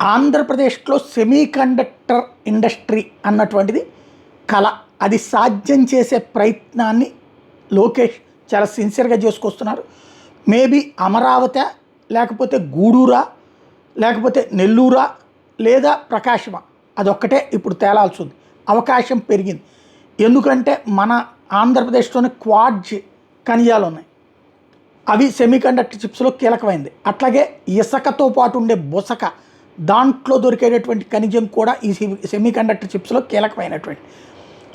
ఆంధ్రప్రదేశ్లో semi conductor industry అన్నటువంటిది కళ. అది సాధ్యం చేసే ప్రయత్నాన్ని లోకేష్ చాలా సిన్సియర్గా చేసుకొస్తున్నారు. మేబీ అమరావతి, లేకపోతే గూడూరా, లేకపోతే నెల్లూరా, లేదా ప్రకాశమా, అదొక్కటే ఇప్పుడు తేలాల్సి ఉంది. అవకాశం పెరిగింది. ఎందుకంటే మన ఆంధ్రప్రదేశ్లోనే క్వాడ్జ్ ఖనిజాలు ఉన్నాయి. అవి సెమీ కండక్టర్ చిప్స్లో కీలకమైంది. అట్లాగే ఇసుకతో పాటు ఉండే బుసక, దాంట్లో దొరికేటటువంటి ఖనిజం కూడా ఈ సెమీ కండక్టర్ చిప్స్లో కీలకమైనటువంటి.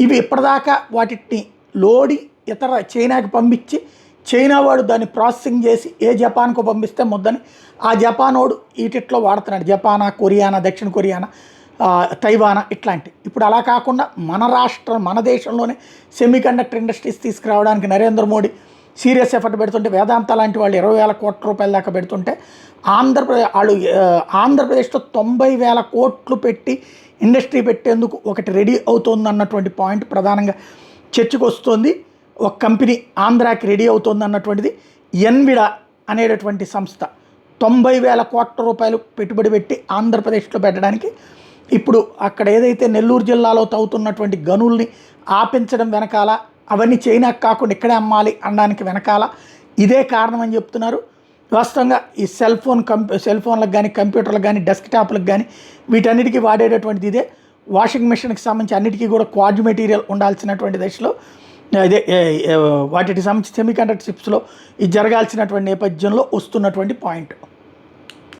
ఇవి ఇప్పటిదాకా వాటిని లోడి ఇతర చైనాకి పంపించి, చైనా వాడు దాన్ని ప్రాసెసింగ్ చేసి ఏ జపాన్కు పంపిస్తే ముద్దని ఆ జపాన్ వాడు వీటిట్లో వాడుతున్నాడు. జపానా, కొరియానా, దక్షిణ కొరియానా, తైవానా ఇట్లాంటి. ఇప్పుడు అలా కాకుండా మన రాష్ట్రం, మన దేశంలోనే సెమీ కండక్టర్ ఇండస్ట్రీస్ తీసుకురావడానికి నరేంద్ర మోడీ సీరియస్ ఎఫర్ట్ పెడుతుంటే, వేదాంత లాంటి వాళ్ళు 20,000 కోట్ల రూపాయల దాకా పెడుతుంటే, ఆంధ్రప్రదేశ్లో 90,000 కోట్లు పెట్టి ఇండస్ట్రీ పెట్టేందుకు ఒకటి రెడీ అవుతుంది అన్నటువంటి పాయింట్ ప్రధానంగా చర్చకు వస్తుంది. ఒక కంపెనీ ఆంధ్రాకి రెడీ అవుతుంది అన్నటువంటిది. ఎన్విడా అనేటటువంటి సంస్థ 90,000 కోట్ల రూపాయలు పెట్టుబడి పెట్టి ఆంధ్రప్రదేశ్లో పెట్టడానికి, ఇప్పుడు అక్కడ ఏదైతే నెల్లూరు జిల్లాలో తవ్వుతున్నటువంటి గనుల్ని ఆపించడం వెనకాల, అవన్నీ చైనాకు కాకుండా ఇక్కడే అమ్మాలి అనడానికి వెనకాల ఇదే కారణం అని చెప్తున్నారు. వాస్తవంగా ఈ సెల్ ఫోన్లకు కానీ, కంప్యూటర్లకు కానీ, డెస్క్టాప్లకు కానీ వీటన్నిటికీ వాడేటటువంటిది ఇదే. వాషింగ్ మెషిన్కి సంబంధించి అన్నిటికీ కూడా క్వాడ్జ్ మెటీరియల్ ఉండాల్సినటువంటి దశలో అదే వాటికి సంబంధించి సెమీ కండక్టర్ చిప్స్లో ఇది జరగాల్సినటువంటి నేపథ్యంలో వస్తున్నటువంటి పాయింట్.